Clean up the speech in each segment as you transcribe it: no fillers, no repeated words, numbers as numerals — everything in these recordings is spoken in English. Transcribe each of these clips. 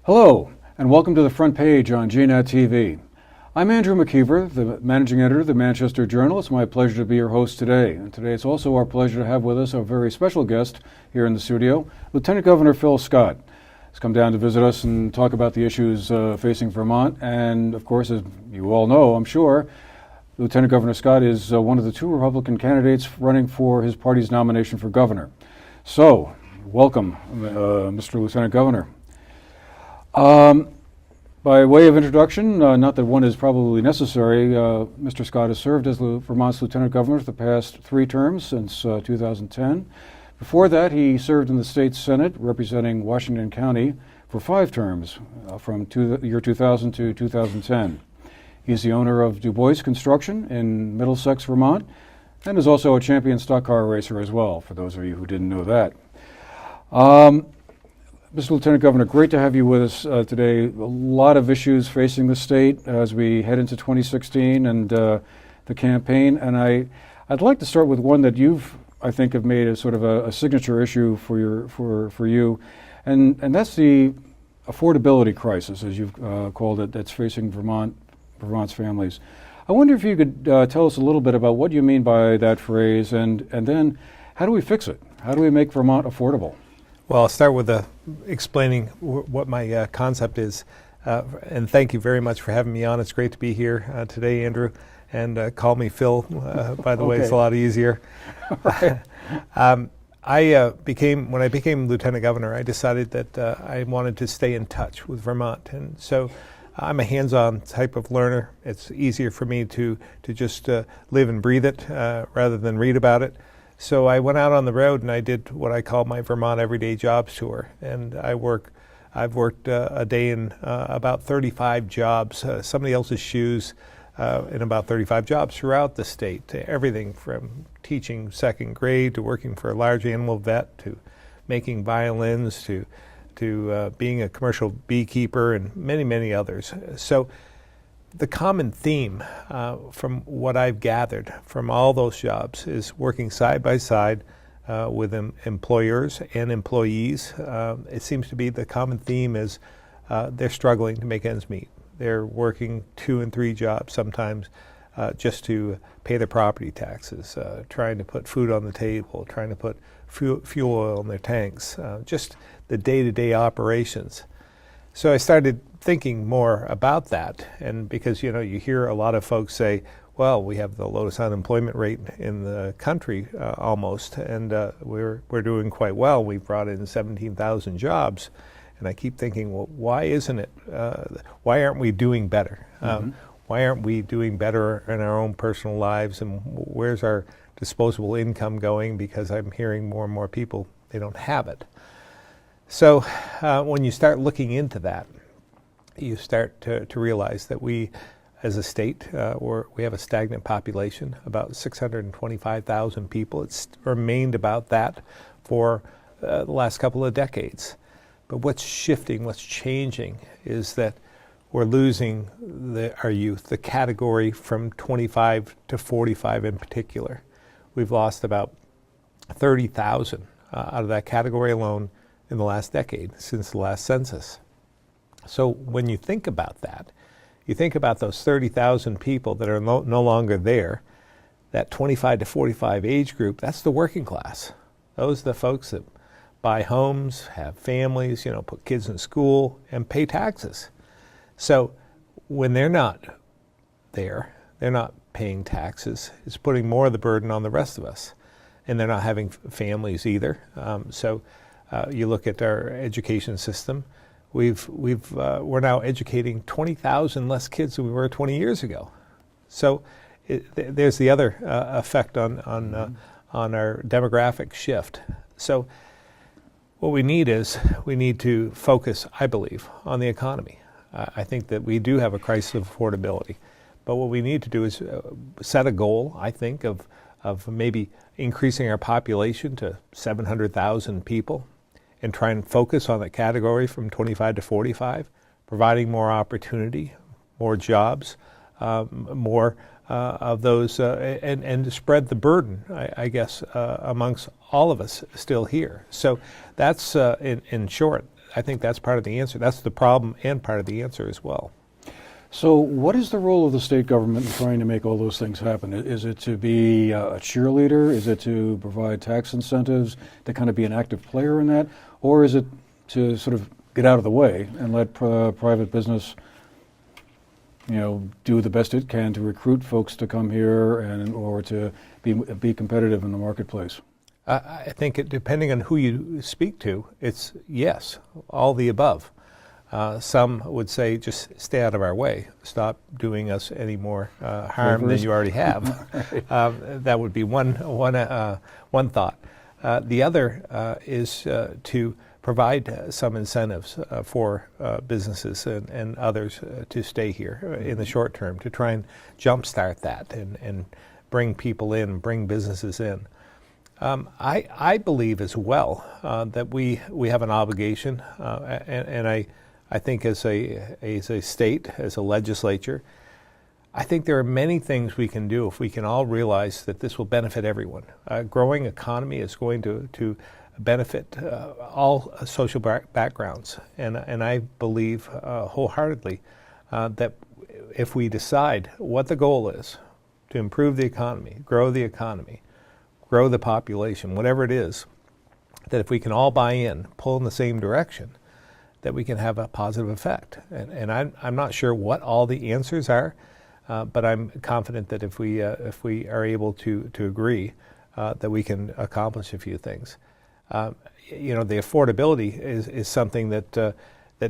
Hello, and welcome to the front page on GNAT TV. I'm Andrew McKeever, the managing editor of the Manchester Journal. It's my pleasure to be your host today. And today it's also our pleasure to have with us a very special guest here in the studio, Lieutenant Governor Phil Scott. He's come down to visit us and talk about the issues facing Vermont. And of course, as you all know, I'm sure, Lieutenant Governor Scott is one of the two Republican candidates running for his party's nomination for governor. So, welcome, Mr. Lieutenant Governor. By way of introduction, not that one is probably necessary, Mr. Scott has served as Vermont's Lieutenant Governor for the past 3 terms since 2010. Before that, he served in the state Senate representing Washington County for 5 terms from the year 2000 to 2010. He's the owner of Du Bois Construction in Middlesex, Vermont, and is also a champion stock car racer as well, for those of you who didn't know that. Mr. Lieutenant Governor, great to have you with us today. A lot of issues facing the state as we head into 2016 and the campaign. And I'd like to start with one that I think, have made a sort of a signature issue for you, and that's the affordability crisis, as you've called it, that's facing Vermont's families. I wonder if you could tell us a little bit about what you mean by that phrase, and then how do we fix it? How do we make Vermont affordable? Well, I'll start with explaining what my concept is. And thank you very much for having me on. It's great to be here today, Andrew. And call me Phil, by the way, it's a lot easier. Right. When I became Lieutenant Governor, I decided that I wanted to stay in touch with Vermont. And so I'm a hands-on type of learner. It's easier for me to just live and breathe it rather than read about it. So I went out on the road and I did what I call my Vermont Everyday Jobs Tour. And I've worked a day in about 35 jobs, somebody else's shoes, in about 35 jobs throughout the state. Everything from teaching 2nd grade to working for a large animal vet to making violins to being a commercial beekeeper and many, many others. So the common theme from what I've gathered from all those jobs is working side by side with employers and employees. It seems to be the common theme is they're struggling to make ends meet. They're working 2 and 3 jobs sometimes just to pay their property taxes, trying to put food on the table, trying to put fuel oil in their tanks, just the day-to-day operations. So I started thinking more about that, and because you hear a lot of folks say, well, we have the lowest unemployment rate in the country almost, and we're doing quite well. We've brought in 17,000 jobs, and I keep thinking, well, why isn't it? Why aren't we doing better? Why aren't we doing better in our own personal lives, and where's our disposable income going? Because I'm hearing more and more people, they don't have it. So when you start looking into that, you start to realize that we, as a state, we have a stagnant population, about 625,000 people. It's remained about that for the last couple of decades. But what's shifting, what's changing, is that we're losing our youth, the category from 25 to 45 in particular. We've lost about 30,000 out of that category alone in the last decade, since the last census. So when you think about that, you think about those 30,000 people that are no longer there, that 25 to 45 age group, that's the working class. Those are the folks that buy homes, have families, put kids in school, and pay taxes. So when they're not there, they're not paying taxes, it's putting more of the burden on the rest of us. And they're not having families either. You look at our education system. We're now educating 20,000 less kids than we were 20 years ago. So there's the other effect on our demographic shift. So what we need to focus, I believe, on the economy. I think that we do have a crisis of affordability, but what we need to do is set a goal, I think, of maybe increasing our population to 700,000 people, and try and focus on that category from 25 to 45, providing more opportunity, more jobs, more of those, and to spread the burden, I guess, amongst all of us still here. So that's, in short, I think that's part of the answer. That's the problem and part of the answer as well. So what is the role of the state government in trying to make all those things happen? Is it to be a cheerleader? Is it to provide tax incentives to kind of be an active player in that? Or is it to sort of get out of the way and let private business, do the best it can to recruit folks to come here or to be competitive in the marketplace? I think depending on who you speak to, it's yes, all the above. Some would say just stay out of our way, stop doing us any more harm than you already have. Right. That would be one thought. The other is to provide some incentives for businesses and others to stay here in the short term, to try and jumpstart that and bring people in, bring businesses in. I believe as well that we have an obligation, and I think as a state, as a legislature, I think there are many things we can do if we can all realize that this will benefit everyone. A growing economy is going to benefit all social backgrounds, and I believe wholeheartedly that if we decide what the goal is, to improve the economy, grow the population, whatever it is, that if we can all buy in, pull in the same direction, that we can have a positive effect. And I'm not sure what all the answers are, but I'm confident that if we are able to agree, that we can accomplish a few things. The affordability is something that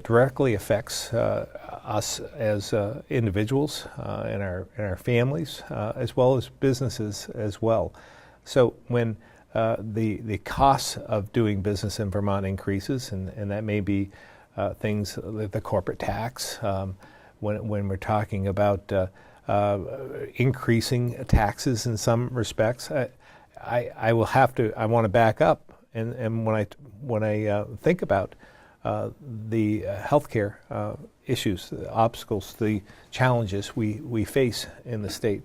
directly affects us as individuals and our families, as well as businesses as well. So when the cost of doing business in Vermont increases, and that may be things like the corporate tax, when we're talking about increasing taxes in some respects, I want to back up, and when I think about the healthcare issues, the obstacles, the challenges we face in the state.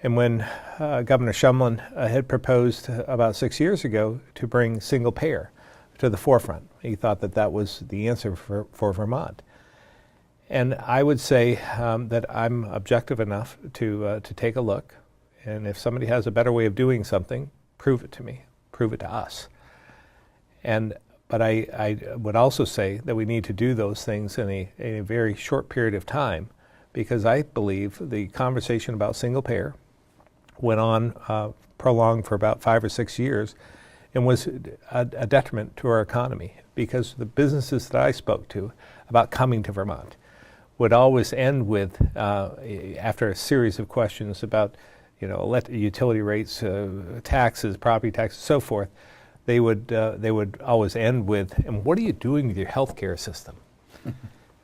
And when Governor Shumlin had proposed about 6 years ago to bring single payer to the forefront, he thought that was the answer for Vermont. And I would say that I'm objective enough to take a look, and if somebody has a better way of doing something, prove it to me, prove it to us. But I would also say that we need to do those things in a very short period of time, because I believe the conversation about single payer went on prolonged for about 5 or 6 years and was a detriment to our economy, because the businesses that I spoke to about coming to Vermont would always end with, after a series of questions about utility rates, taxes, property taxes, so forth, they would always end with, and what are you doing with your healthcare system?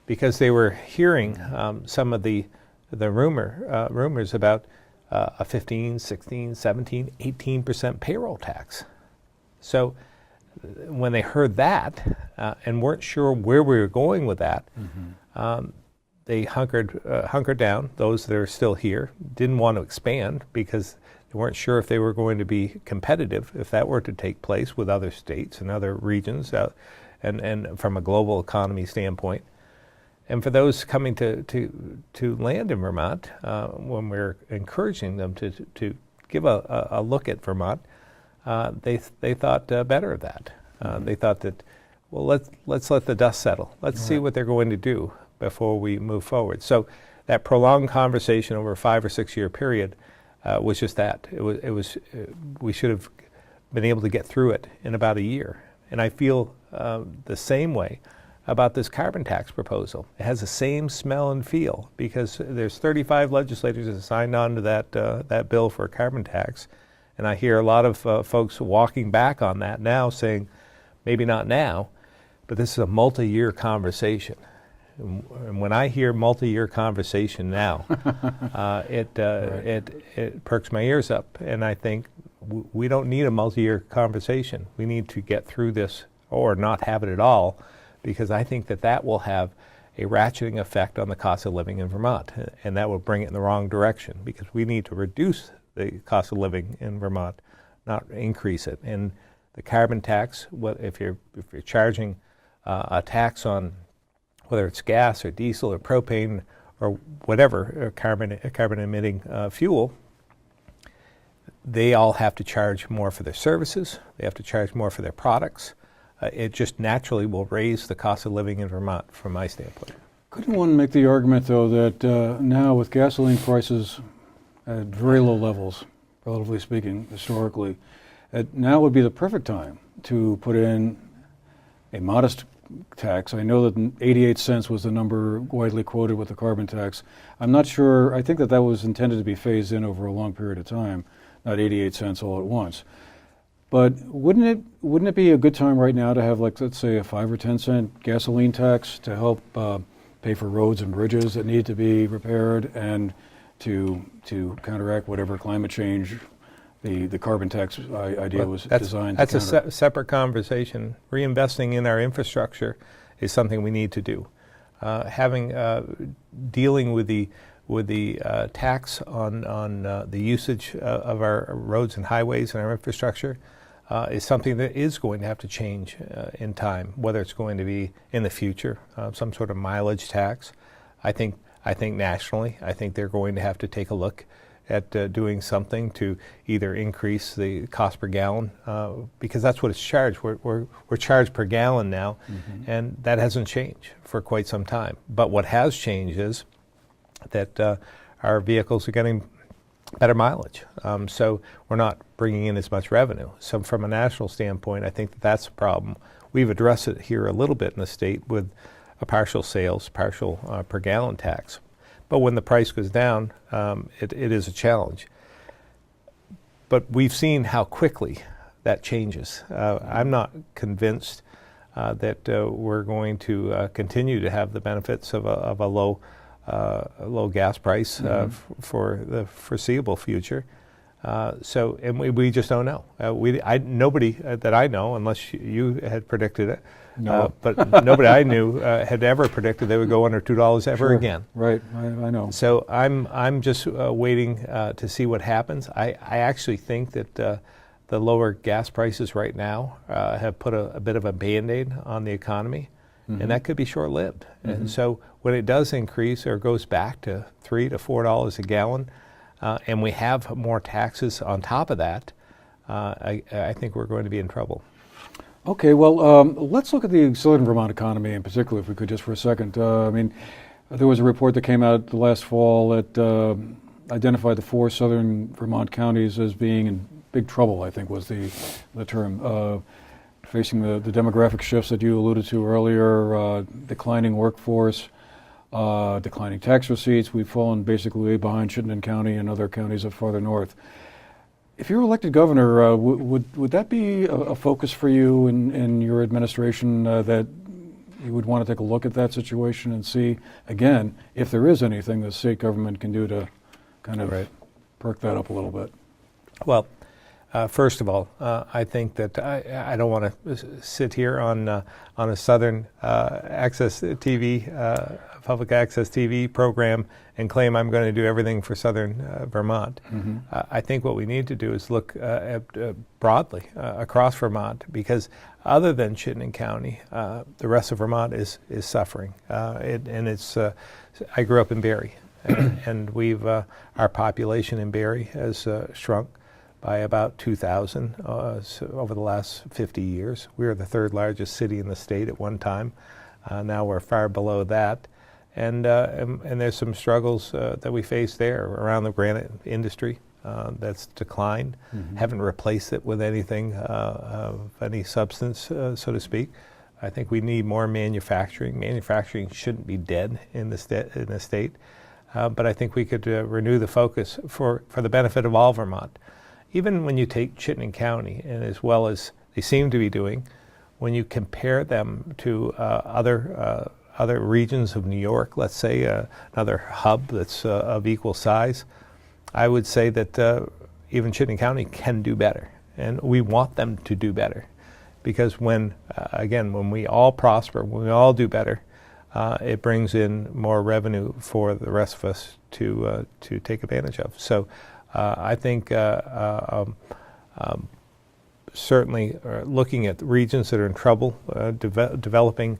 Because they were hearing some of the rumors about a 15, 16, 17, 18% payroll tax. So when they heard that and weren't sure where we were going with that, they hunkered down. Those that are still here didn't want to expand because they weren't sure if they were going to be competitive if that were to take place with other states and other regions, and from a global economy standpoint. And for those coming to land in Vermont, when we're encouraging them to give a look at Vermont, they thought better of that. They thought that, well, let's let the dust settle. Let's see what they're going to do before we move forward. So that prolonged conversation over a 5 or 6 year period was just that. It was we should have been able to get through it in about a year. And I feel the same way about this carbon tax proposal. It has the same smell and feel, because there's 35 legislators that signed on to that bill for a carbon tax, and I hear a lot of folks walking back on that now, saying maybe not now, but this is a multi-year conversation. And when I hear multi-year conversation now, it perks my ears up, and I think we don't need a multi-year conversation. We need to get through this or not have it at all, because I think that will have a ratcheting effect on the cost of living in Vermont, and that will bring it in the wrong direction, because we need to reduce the cost of living in Vermont, not increase it. And the carbon tax, if you're charging a tax on whether it's gas or diesel or propane or whatever carbon emitting fuel, they all have to charge more for their services. They have to charge more for their products. It just naturally will raise the cost of living in Vermont from my standpoint. Couldn't one make the argument, though, that now with gasoline prices at very low levels, relatively speaking, historically, now would be the perfect time to put in a modest tax? I know that 88 cents was the number widely quoted with the carbon tax. I'm not sure. I think that was intended to be phased in over a long period of time, not 88 cents all at once. But wouldn't it be a good time right now to have, like, let's say, a 5 or 10 cent gasoline tax to help pay for roads and bridges that need to be repaired, and to counteract whatever climate change the carbon tax idea was designed to counter? That's a separate conversation. Reinvesting in our infrastructure is something we need to do. Dealing with the tax on the usage of our roads and highways and our infrastructure is something that is going to have to change in time, whether it's going to be in the future, some sort of mileage tax. I think nationally, I think they're going to have to take a look at doing something to either increase the cost per gallon, because that's what it's charged. We're charged per gallon now, and that hasn't changed for quite some time. But what has changed is that our vehicles are getting better mileage, so we're not bringing in as much revenue. So from a national standpoint, I think that's a problem. We've addressed it here a little bit in the state with a partial per gallon tax. But when the price goes down, it is a challenge. But we've seen how quickly that changes. I'm not convinced that we're going to continue to have the benefits of a low gas price for the foreseeable future. And we just don't know. Nobody that I know, unless you had predicted it, no. But nobody I knew had ever predicted they would go under $2 ever again. Right, I know. So I'm just waiting to see what happens. I actually think that the lower gas prices right now have put a bit of a Band-Aid on the economy, and that could be short-lived. And so when it does increase or goes back to $3 to $4 a gallon, and we have more taxes on top of that, I think we're going to be in trouble. Okay, well, let's look at the southern Vermont economy in particular, if we could, just for a second. I mean, there was a report that came out the last fall that identified the 4 southern Vermont counties as being in big trouble, I think was the term, facing the demographic shifts that you alluded to earlier, declining workforce, declining tax receipts. We've fallen basically behind Chittenden County and other counties up farther north. If you're elected governor, would that be a focus for you in your administration, that you would want to take a look at that situation and see, again, if there is anything the state government can do to kind of perk that up a little bit? Well, first of all, I think that I don't want to sit here on a Southern access TV, public access TV program and claim I'm going to do everything for Southern Vermont. I think what we need to do is look at broadly across Vermont, because other than Chittenden County, the rest of Vermont is suffering. I grew up in Barrie, and our population in Barrie has shrunk by about 2,000 over the last 50 years. We were the 3rd largest city in the state at one time. Now we're far below that. And there's some struggles that we face there around the granite industry that's declined. Haven't replaced it with anything of any substance, so to speak. I think we need more manufacturing. Manufacturing shouldn't be dead in the state. But I think we could renew the focus for the benefit of all Vermont. Even when you take Chittenden County, and as well as they seem to be doing, when you compare them to other regions of New York, let's say another hub that's of equal size, I would say that even Chittenden County can do better, and we want them to do better, because when we all prosper, when we all do better, it brings in more revenue for the rest of us to take advantage of. So I think certainly looking at regions that are in trouble, developing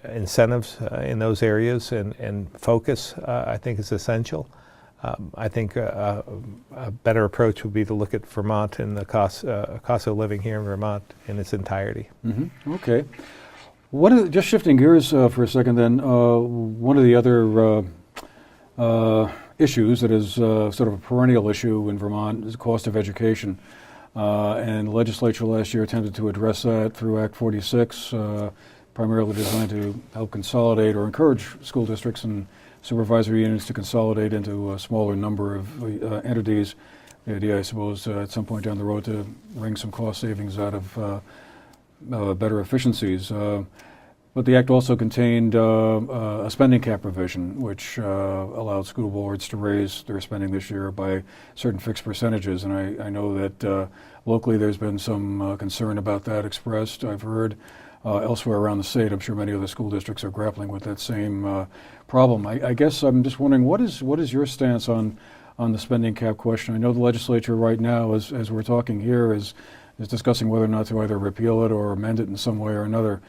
incentives in those areas and focus, I think is essential. I think a better approach would be to look at Vermont and the cost of living here in Vermont in its entirety. Mm-hmm. Okay. Just shifting gears for a second then, one of the other issues that is sort of a perennial issue in Vermont is the cost of education. And the legislature last year attempted to address that through Act 46, primarily designed to help consolidate or encourage school districts and supervisory units to consolidate into a smaller number of entities. The idea, I suppose, at some point down the road to wring some cost savings out of better efficiencies. But the Act also contained a spending cap provision, which allowed school boards to raise their spending this year by certain fixed percentages. And I know that locally there's been some concern about that expressed. I've heard elsewhere around the state, I'm sure many other school districts are grappling with that same problem. I guess I'm just wondering, what is your stance on the spending cap question? I know the legislature right now, as we're talking here, is discussing whether or not to either repeal it or amend it in some way or another.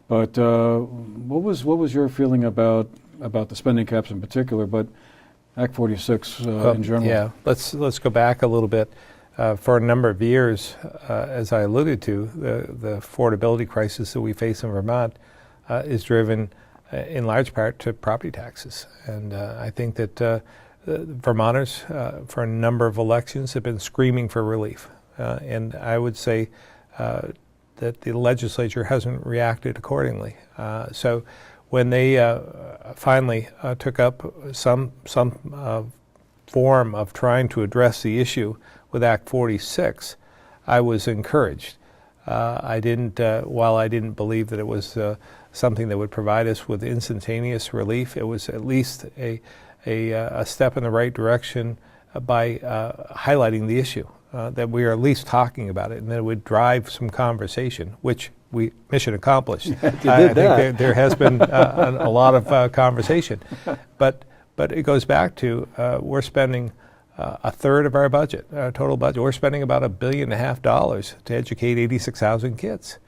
But what was your feeling about the spending caps in particular, but Act 46 in general? Yeah, let's go back a little bit. For a number of years, as I alluded to, the affordability crisis that we face in Vermont is driven in large part to property taxes. And I think that Vermonters, for a number of elections, have been screaming for relief. And I would say that the legislature hasn't reacted accordingly. So when they finally took up some form of trying to address the issue with Act 46, I was encouraged. While I didn't believe that it was something that would provide us with instantaneous relief, it was at least a step in the right direction by highlighting the issue, that we are at least talking about it, and that it would drive some conversation, which mission accomplished. I think there has been a lot of conversation, but it goes back to we're spending a third of our budget, our total budget. We're spending about $1.5 billion to educate 86,000 kids,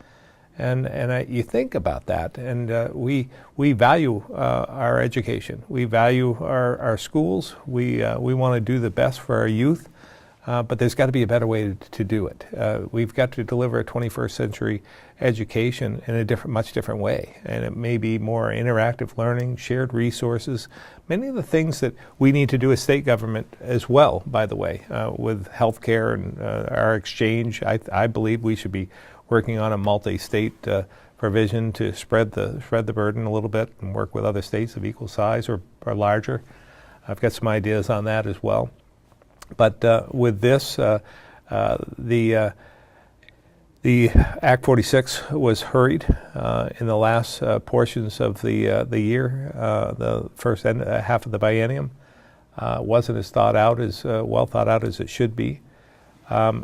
and you think about that, and we value our education. We value our schools. We want to do the best for our youth, but there's got to be a better way to do it. We've got to deliver a 21st century education in a much different way, and it may be more interactive learning, shared resources, many of the things that we need to do as state government as well, by the way, with healthcare and our exchange. I believe we should be working on a multi-state provision to spread the burden a little bit and work with other states of equal size or larger. I've got some ideas on that as well. But with this, the Act 46 was hurried in the last portions of the year. The first half of the biennium wasn't as well thought out as it should be.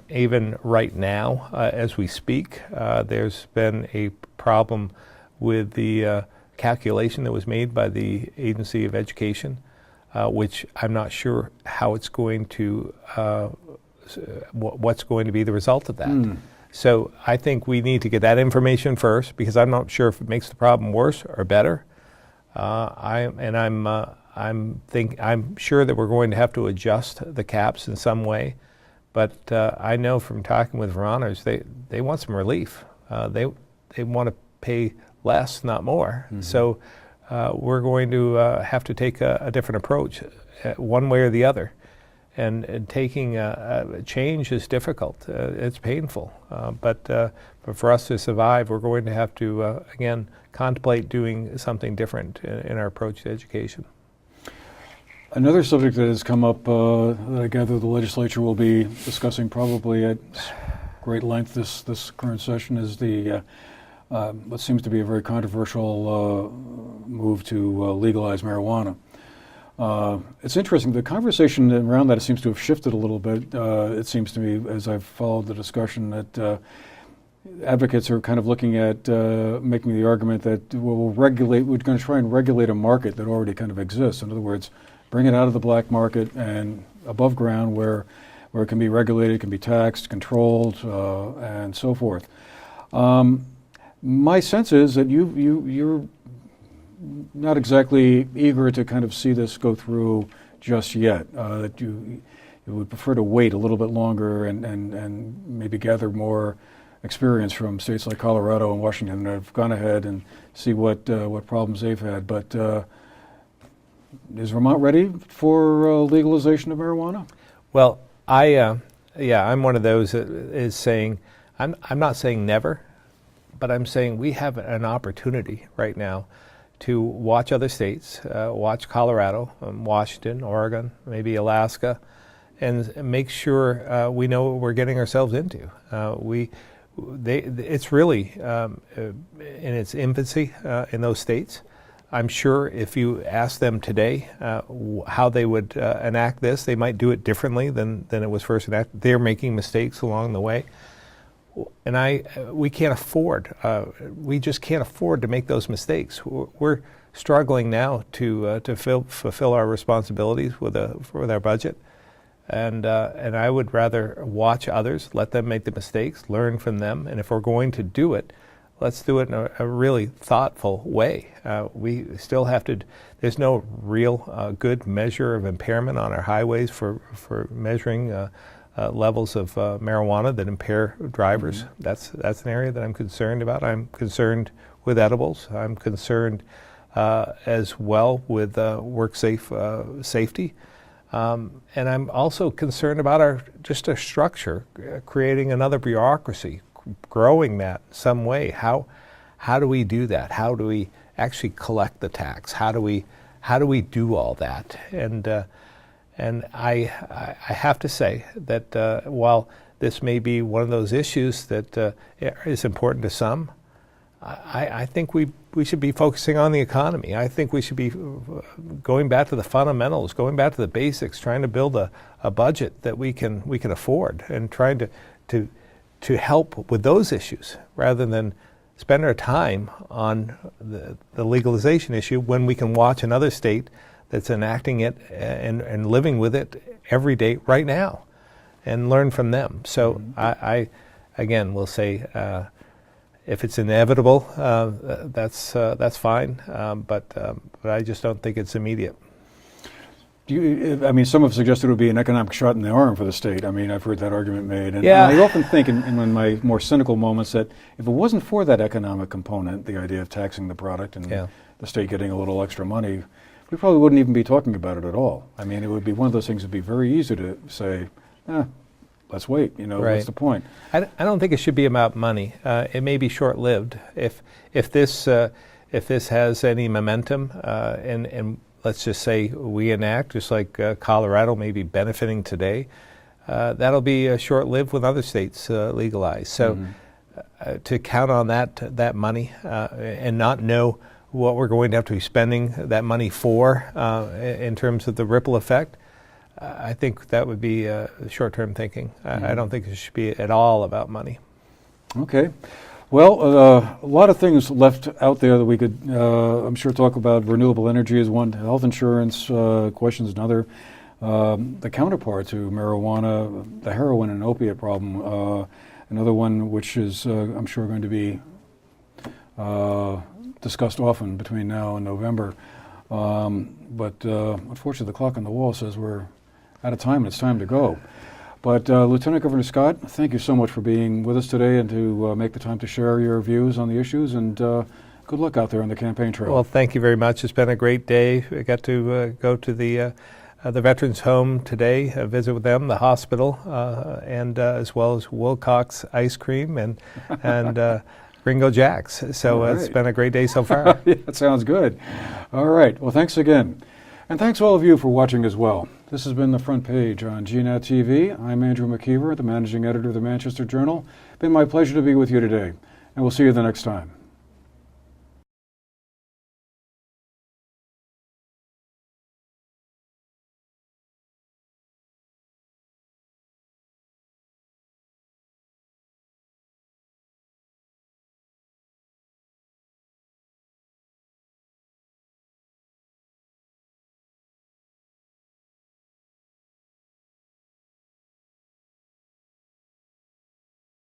Even right now, as we speak, there's been a problem with the calculation that was made by the Agency of Education, which I'm not sure how it's going to, what's going to be the result of that. So I think we need to get that information first, because I'm not sure if it makes the problem worse or better. I'm sure that we're going to have to adjust the caps in some way. But I know from talking with Vermonters, they want some relief. They want to pay less, not more. Mm-hmm. So we're going to have to take a different approach, one way or the other. And taking a change is difficult. It's painful. But for us to survive, we're going to have to, again, contemplate doing something different in our approach to education. Another subject that has come up that I gather the legislature will be discussing probably at great length this current session is the what seems to be a very controversial move to legalize marijuana. It's interesting. The conversation around that seems to have shifted a little bit. It seems to me, as I've followed the discussion, that advocates are kind of looking at making the argument that we're going to try and regulate a market that already kind of exists. In other words, bring it out of the black market and above ground where where it can be regulated, can be taxed, controlled, and so forth. My sense is that you're not exactly eager to kind of see this go through just yet, that you would prefer to wait a little bit longer and maybe gather more experience from states like Colorado and Washington that have gone ahead and see what problems they've had. But is Vermont ready for legalization of marijuana? Well, I'm one of those that is saying, I'm not saying never, but I'm saying we have an opportunity right now to watch other states, watch Colorado, Washington, Oregon, maybe Alaska, and make sure we know what we're getting ourselves into. It's really in its infancy in those states. I'm sure if you ask them today how they would enact this, they might do it differently than it was first enacted. They're making mistakes along the way. And we can't afford, we just can't afford to make those mistakes. We're struggling now to fulfill our responsibilities with our budget. And I would rather watch others, let them make the mistakes, learn from them, and if we're going to do it, let's do it in a really thoughtful way. We still have to, there's no real good measure of impairment on our highways for measuring levels of marijuana that impair drivers. Mm-hmm. That's an area that I'm concerned about. I'm concerned with edibles. I'm concerned as well with safety. And I'm also concerned about our structure, creating another bureaucracy, growing that some way. How do we do that? How do we actually collect the tax? How do we do all that? And I have to say that while this may be one of those issues that is important to some, I think we should be focusing on the economy. I think we should be going back to the fundamentals, going back to the basics, trying to build a budget that we can afford, and trying to help with those issues rather than spend our time on the legalization issue when we can watch another state that's enacting it and living with it every day right now and learn from them. So mm-hmm. I again will say if it's inevitable, that's fine, but I just don't think it's immediate. Some have suggested it would be an economic shot in the arm for the state. I mean, I've heard that argument made. And yeah. I often think in my more cynical moments that if it wasn't for that economic component, the idea of taxing the product and the state getting a little extra money, we probably wouldn't even be talking about it at all. I mean, it would be one of those things that would be very easy to say, let's wait, right. What's the point? I don't think it should be about money. It may be short-lived. If this has any momentum, and let's just say we enact, just like Colorado may be benefiting today, that'll be short-lived when other states legalize. So mm-hmm. To count on that money and not know what we're going to have to be spending that money for in terms of the ripple effect, I think that would be short-term thinking. Mm-hmm. I don't think it should be at all about money. Okay. Well, a lot of things left out there that we could, I'm sure, talk about. Renewable energy is one, health insurance questions another. The counterpart to marijuana, the heroin and opiate problem, another one which is, I'm sure, going to be discussed often between now and November. But unfortunately, the clock on the wall says we're out of time and it's time to go. But Lieutenant Governor Scott, thank you so much for being with us today and to make the time to share your views on the issues, and good luck out there on the campaign trail. Well, thank you very much. It's been a great day. I got to go to the Veterans Home today, visit with them, the hospital, and as well as Wilcox Ice Cream and Ringo Jacks. So It's been a great day so far. Yeah, that sounds good. All right. Well, thanks again. And thanks all of you for watching as well. This has been The Front Page on GNAT TV. I'm Andrew McKeever, the managing editor of the Manchester Journal. It's been my pleasure to be with you today, and we'll see you the next time.